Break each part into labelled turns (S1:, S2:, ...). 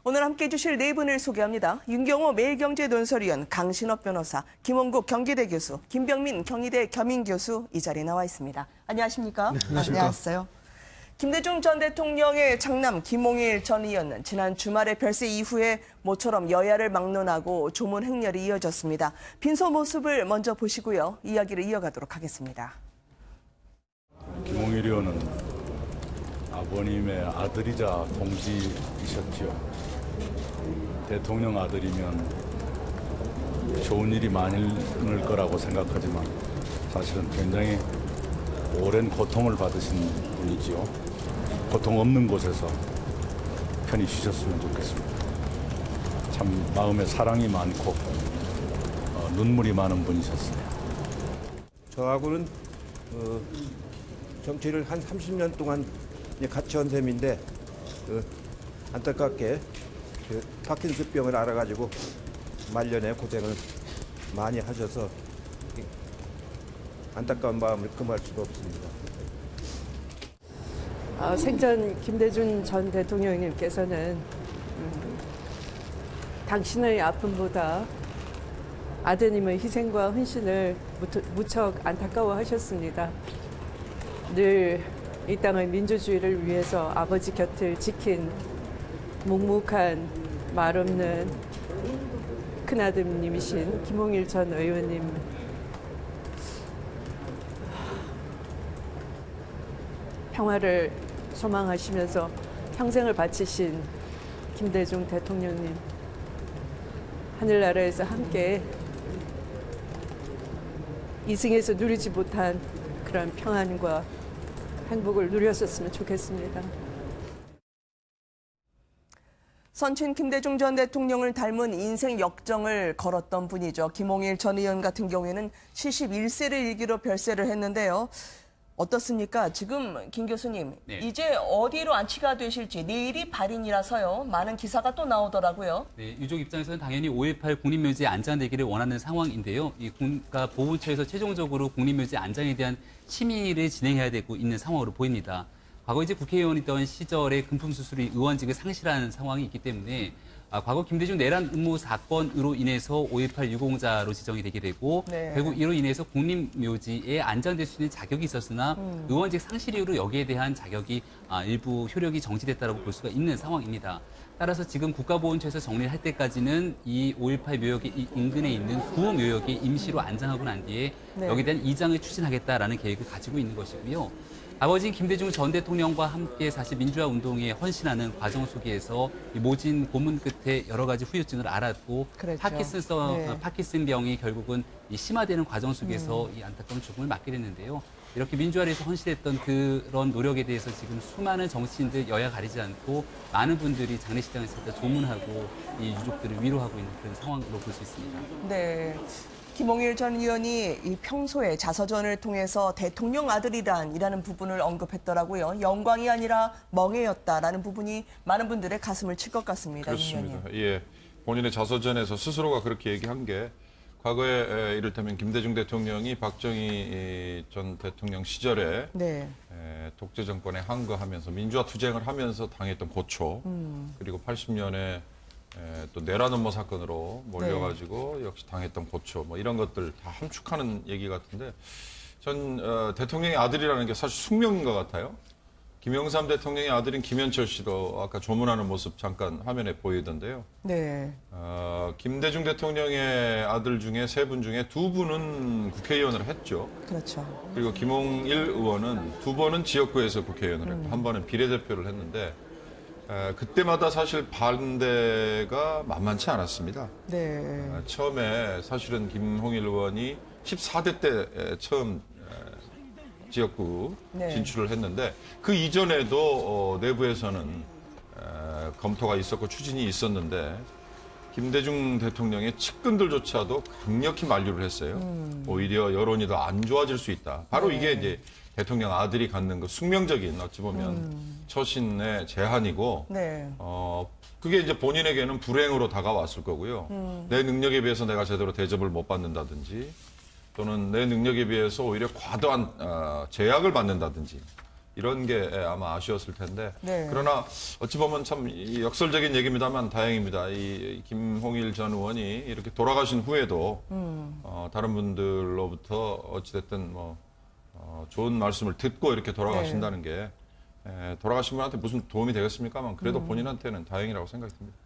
S1: 오늘 함께해 주실 네 분을 소개합니다. 윤경호 매일경제 논설위원, 강신업 변호사, 김원국 경기대 교수, 김병민 경희대 겸임교수 이 자리에 나와 있습니다. 안녕하십니까?
S2: 네, 안녕하십니까?
S1: 안녕하세요. 김대중 전 대통령의 장남 김홍일 전 의원은 지난 주말에 별세 이후에 모처럼 여야를 막론하고 조문 행렬이 이어졌습니다. 빈소 모습을 먼저 보시고요. 이야기를 이어가도록 하겠습니다.
S3: 김홍일 의원은 아버님의 아들이자 동지이셨지요. 대통령 아들이면 좋은 일이 많을 거라고 생각하지만 사실은 굉장히 오랜 고통을 받으신 분이지요. 고통 없는 곳에서 편히 쉬셨으면 좋겠습니다. 참 마음에 사랑이 많고 눈물이 많은 분이셨어요.
S2: 저하고는 정치를 한 30년 동안 같이 한 셈인데 안타깝게 파킨슨병을 알아가지고 말년에 고생을 많이 하셔서 안타까운 마음을 금할 수가 없습니다.
S4: 생전 김대중 전 대통령님께서는 당신의 아픔보다 아드님의 희생과 헌신을 무척 안타까워하셨습니다. 늘 이 땅의 민주주의를 위해서 아버지 곁을 지킨 묵묵한 말없는 큰아드님이신 김홍일 전 의원님, 평화를 소망하시면서 평생을 바치신 김대중 대통령님, 하늘나라에서 함께 이승에서 누리지 못한 그런 평안과 행복을 누렸었으면 좋겠습니다.
S1: 선친 김대중 전 대통령을 닮은 인생 역정을 걸었던 분이죠. 김홍일 전 의원 같은 경우에는 71세를 일기로 별세를 했는데요. 어떻습니까? 지금 김 교수님,
S5: 네.
S1: 이제 어디로 안치가 되실지 내일이 발인이라서요. 많은 기사가 또 나오더라고요.
S5: 네, 유족 입장에서는 당연히 5.18 국립묘지에 안장되기를 원하는 상황인데요. 이 국가보훈처에서 최종적으로 국립묘지 안장에 대한 심의를 진행해야 되고 있는 상황으로 보입니다. 과거 이제 국회의원이던 시절에 금품수수로 의원직을 상실한 상황이 있기 때문에 과거 김대중 내란 음모 사건으로 인해서 5.18 유공자로 지정이 되게 되고
S1: 네.
S5: 결국 이로 인해서 국립묘지에 안장될 수 있는 자격이 있었으나 의원직 상실 이후로 여기에 대한 자격이 일부 효력이 정지됐다고 볼 수가 있는 상황입니다. 따라서 지금 국가보훈처에서 정리를 할 때까지는 이 5.18 묘역의 인근에 있는 구묘역에 임시로 안장하고 난 뒤에
S1: 네.
S5: 여기에 대한 이장을 추진하겠다라는 계획을 가지고 있는 것이고요. 아버지인 김대중 전 대통령과 함께 사실 민주화 운동에 헌신하는 과정 속에서 이 모진 고문 끝에 여러 가지 후유증을 알았고
S1: 그렇죠. 네.
S5: 파킨슨병이 결국은 이 심화되는 과정 속에서 이 안타까운 죽음을 맞게 됐는데요. 이렇게 민주화를 위해서 헌신했던 그런 노력에 대해서 지금 수많은 정치인들 여야 가리지 않고 많은 분들이 장례식장에서 조문하고 이 유족들을 위로하고 있는 그런 상황으로 볼 수 있습니다.
S1: 네. 김홍일 전 의원이 이 평소에 자서전을 통해서 대통령 아들이란이라는 부분을 언급했더라고요. 영광이 아니라 멍해였다라는 부분이 많은 분들의 가슴을 칠 것 같습니다.
S6: 그렇습니다. 예, 본인의 자서전에서 스스로가 그렇게 얘기한 게 과거에 이를테면 김대중 대통령이 박정희 전 대통령 시절에
S1: 네.
S6: 독재 정권에 항거하면서 민주화 투쟁을 하면서 당했던 고초, 그리고 80년에 또 내란 음모 사건으로 몰려가지고 역시 당했던 고초, 뭐 이런 것들 다 함축하는 얘기 같은데, 전 대통령의 아들이라는 게 사실 숙명인 것 같아요. 김영삼 대통령의 아들인 김현철 씨도 아까 조문하는 모습 잠깐 화면에 보이던데요.
S1: 네.
S6: 김대중 대통령의 아들 중에 세 분 중에 두 분은 국회의원을 했죠.
S1: 그렇죠.
S6: 그리고 김홍일 의원은 두 번은 지역구에서 국회의원을 했고 한 번은 비례대표를 했는데 그때마다 사실 반대가 만만치 않았습니다.
S1: 네.
S6: 처음에 사실은 김홍일 의원이 14대 때 처음 지역구
S1: 네.
S6: 진출을 했는데 그 이전에도 내부에서는 검토가 있었고 추진이 있었는데 김대중 대통령의 측근들조차도 강력히 만류를 했어요. 오히려 여론이 더 안 좋아질 수 있다. 바로 이게 이제 대통령 아들이 갖는 그 숙명적인 어찌 보면 처신의 제한이고
S1: 네.
S6: 그게 이제 본인에게는 불행으로 다가왔을 거고요. 내 능력에 비해서 내가 제대로 대접을 못 받는다든지 또는 내 능력에 비해서 오히려 과도한 제약을 받는다든지 이런 게 아마 아쉬웠을 텐데
S1: 네.
S6: 그러나 어찌 보면 참 이 역설적인 얘기입니다만 다행입니다. 이 김홍일 전 의원이 이렇게 돌아가신 후에도 다른 분들로부터 어찌됐든 뭐 좋은 말씀을 듣고 이렇게 돌아가신다는 게 돌아가신 분한테 무슨 도움이 되겠습니까만 그래도 본인한테는 다행이라고 생각이 듭니다.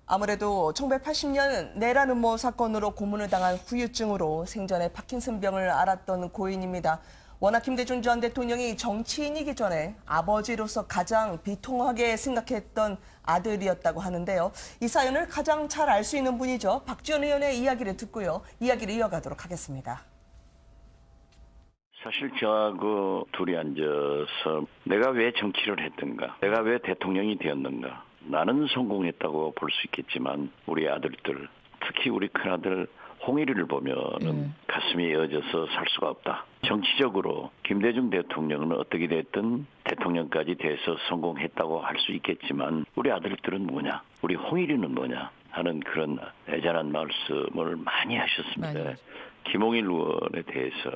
S1: 아무래도 1980년 내란 음모 사건으로 고문을 당한 후유증으로 생전에 파킨슨병을 앓았던 고인입니다. 워낙 김대중 전 대통령이 정치인이기 전에 아버지로서 가장 비통하게 생각했던 아들이었다고 하는데요. 이 사연을 가장 잘 알 수 있는 분이죠. 박지원 의원의 이야기를 듣고요. 이야기를 이어가도록 하겠습니다.
S7: 사실 저하고 둘이 앉아서 내가 왜 정치를 했던가, 내가 왜 대통령이 되었는가. 나는 성공했다고 볼 수 있겠지만 우리 아들들, 특히 우리 큰아들 홍일이를 보면은 가슴이 에어져서 살 수가 없다. 정치적으로 김대중 대통령은 어떻게 됐든 대통령까지 돼서 성공했다고 할 수 있겠지만 우리 아들들은 뭐냐, 우리 홍일이는 뭐냐 하는 그런 애잔한 말씀을 많이 하셨습니다. 김홍일 의원에 대해서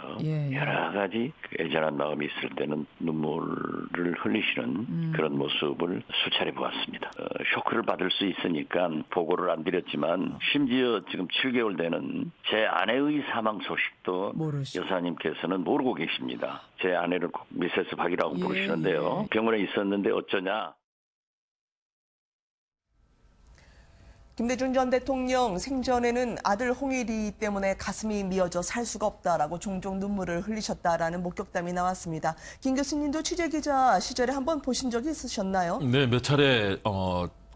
S7: 여러 가지 애잔한 마음이 있을 때는 눈물을 흘리시는 그런 모습을 수차례 보았습니다. 쇼크를 받을 수 있으니까 보고를 안 드렸지만 심지어 지금 7개월 되는 제 아내의 사망 소식도 여사님께서는 모르고 계십니다. 제 아내를 꼭 미세스 박이라고 부르시는데요. 병원에 있었는데 어쩌냐.
S1: 김대중 전 대통령 생전에는 아들 홍일이 때문에 가슴이 미어져 살 수가 없다라고 종종 눈물을 흘리셨다라는 목격담이 나왔습니다. 김 교수님도 취재기자 시절에 한번 보신 적이 있으셨나요?
S8: 네, 몇 차례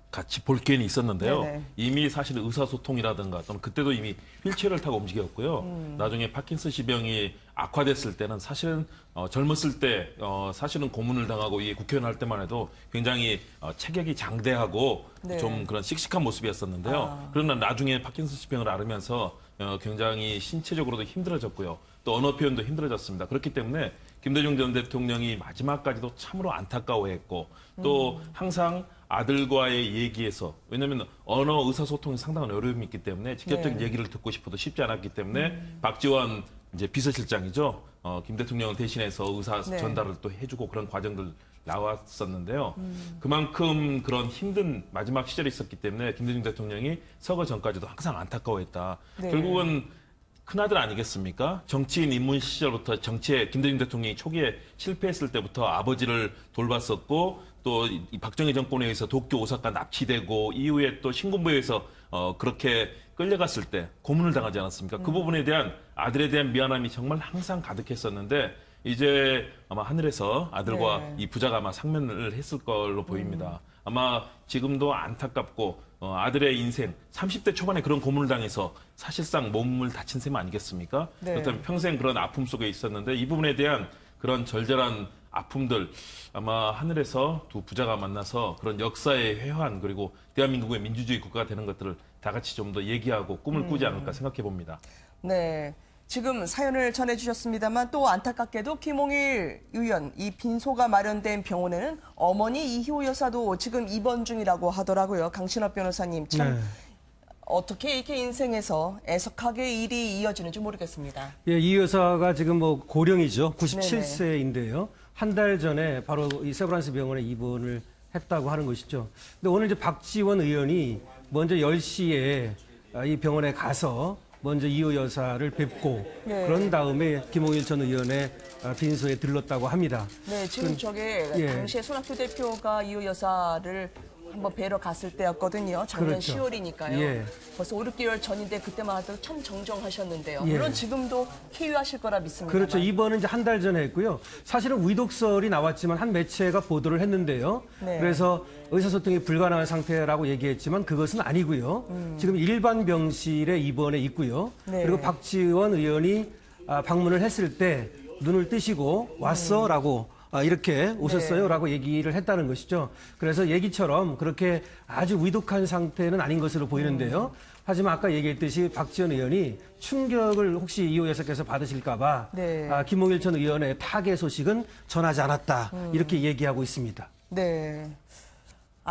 S8: 같이 볼 기회는 있었는데요.
S1: 네네.
S8: 이미 사실 의사소통이라든가 또는 그때도 이미 휠체어를 타고 움직였고요. 나중에 파킨슨씨 병이 악화됐을 때는 사실은 젊었을 때 사실은 고문을 당하고 이 국회의원 할 때만 해도 굉장히 체격이 장대하고
S1: 네.
S8: 좀 그런 씩씩한 모습이었었는데요. 그러나 나중에 파킨슨씨 병을 앓으면서 굉장히 신체적으로도 힘들어졌고요. 또 언어 표현도 힘들어졌습니다. 그렇기 때문에 김대중 전 대통령이 마지막까지도 참으로 안타까워했고 또 항상 아들과의 얘기에서 왜냐하면 언어 의사소통이 상당한 어려움이 있기 때문에 직접적인 얘기를 듣고 싶어도 쉽지 않았기 때문에 박지원 이제 비서실장이죠. 김 대통령을 대신해서 의사 전달을 또 해주고 그런 과정들 나왔었는데요. 그만큼 그런 힘든 마지막 시절이 있었기 때문에 김대중 대통령이 서거 전까지도 항상 안타까워했다. 결국은 큰아들 아니겠습니까? 정치인 입문 시절부터 정치에 김대중 대통령이 초기에 실패했을 때부터 아버지를 돌봤었고 또 이 박정희 정권에 의해서 도쿄 오사카 납치되고 이후에 또 신군부에 의해서 그렇게 끌려갔을 때 고문을 당하지 않았습니까? 그 부분에 대한 아들에 대한 미안함이 정말 항상 가득했었는데 이제 아마 하늘에서 아들과 이 부자가 아마 상면을 했을 걸로 보입니다. 아마 지금도 안타깝고 아들의 인생 30대 초반에 그런 고문을 당해서 사실상 몸을 다친 셈 아니겠습니까? 그렇다면 평생 그런 아픔 속에 있었는데 이 부분에 대한 그런 절절한 아픔들 아마 하늘에서 두 부자가 만나서 그런 역사의 회환 그리고 대한민국의 민주주의 국가가 되는 것들을 다 같이 좀 더 얘기하고 꿈을 꾸지 않을까 생각해 봅니다.
S1: 네. 지금 사연을 전해주셨습니다만 또 안타깝게도 김홍일 의원 이 빈소가 마련된 병원에는 어머니 이희호 여사도 지금 입원 중이라고 하더라고요. 강신업 변호사님 참 어떻게 이렇게 인생에서 애석하게 일이 이어지는지 모르겠습니다.
S9: 예, 이 여사가 지금 뭐 고령이죠. 97세인데요. 한 달 전에 바로 이 세브란스 병원에 입원을 했다고 하는 것이죠. 근데 오늘 이제 박지원 의원이 먼저 10시에 이 병원에 가서 먼저 이호 여사를 뵙고 그런 다음에 김홍일 전 의원의 빈소에 들렀다고 합니다.
S1: 네, 지금 저게 당시에 손학규 대표가 이호 여사를 한번 뵈러 갔을 때였거든요. 작년
S9: 그렇죠.
S1: 10월이니까요. 벌써 5, 6개월 전인데 그때만 하더라도 참 정정하셨는데요. 물론 지금도 쾌유하실 거라 믿습니다.
S9: 그렇죠. 입원은 이제 한 달 전에 했고요. 사실은 위독설이 나왔지만 한 매체가 보도를 했는데요. 그래서 의사소통이 불가능한 상태라고 얘기했지만 그것은 아니고요. 지금 일반 병실에 입원해 있고요. 그리고 박지원 의원이 방문을 했을 때 눈을 뜨시고 왔어라고 이렇게 오셨어요라고 얘기를 했다는 것이죠. 그래서 얘기처럼 그렇게 아주 위독한 상태는 아닌 것으로 보이는데요. 하지만 아까 얘기했듯이 박지원 의원이 충격을 혹시 이호 여사께서 받으실까 봐 김홍일 전 의원의 타계 소식은 전하지 않았다. 이렇게 얘기하고 있습니다.
S1: 네.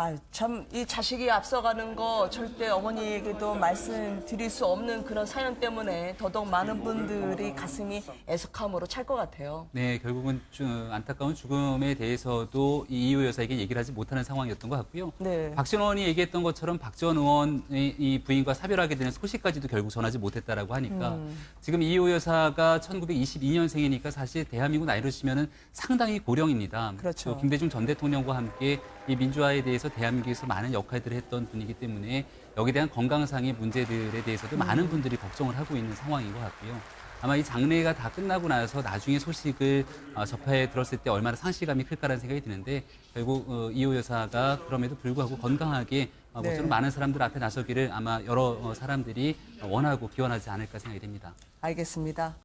S1: 아, 참, 이 자식이 앞서가는 거 절대 어머니에게도 말씀드릴 수 없는 그런 사연 때문에 더더욱 많은 분들이 가슴이 애석함으로 찰 것 같아요.
S5: 네, 결국은 안타까운 죽음에 대해서도 이 이호 여사에게 얘기를 하지 못하는 상황이었던 것 같고요.
S1: 네.
S5: 박지원 의원이 얘기했던 것처럼 박 전 의원의 이 부인과 사별하게 되는 소식까지도 결국 전하지 못했다라고 하니까 지금 이호 여사가 1922년생이니까 사실 대한민국 나이로 치면은 상당히 고령입니다.
S1: 그렇죠.
S5: 또 김대중 전 대통령과 함께 이 민주화에 대해서 대한민국에서 많은 역할들을 했던 분이기 때문에 여기에 대한 건강상의 문제들에 대해서도 많은 분들이 걱정을 하고 있는 상황인 것 같고요. 아마 이 장례가 다 끝나고 나서 나중에 소식을 접해 들었을 때 얼마나 상실감이 클까라는 생각이 드는데 결국 이호 여사가 그럼에도 불구하고 건강하게 모쪼록 많은 사람들 앞에 나서기를 아마 여러 사람들이 원하고 기원하지 않을까 생각이 됩니다.
S1: 알겠습니다.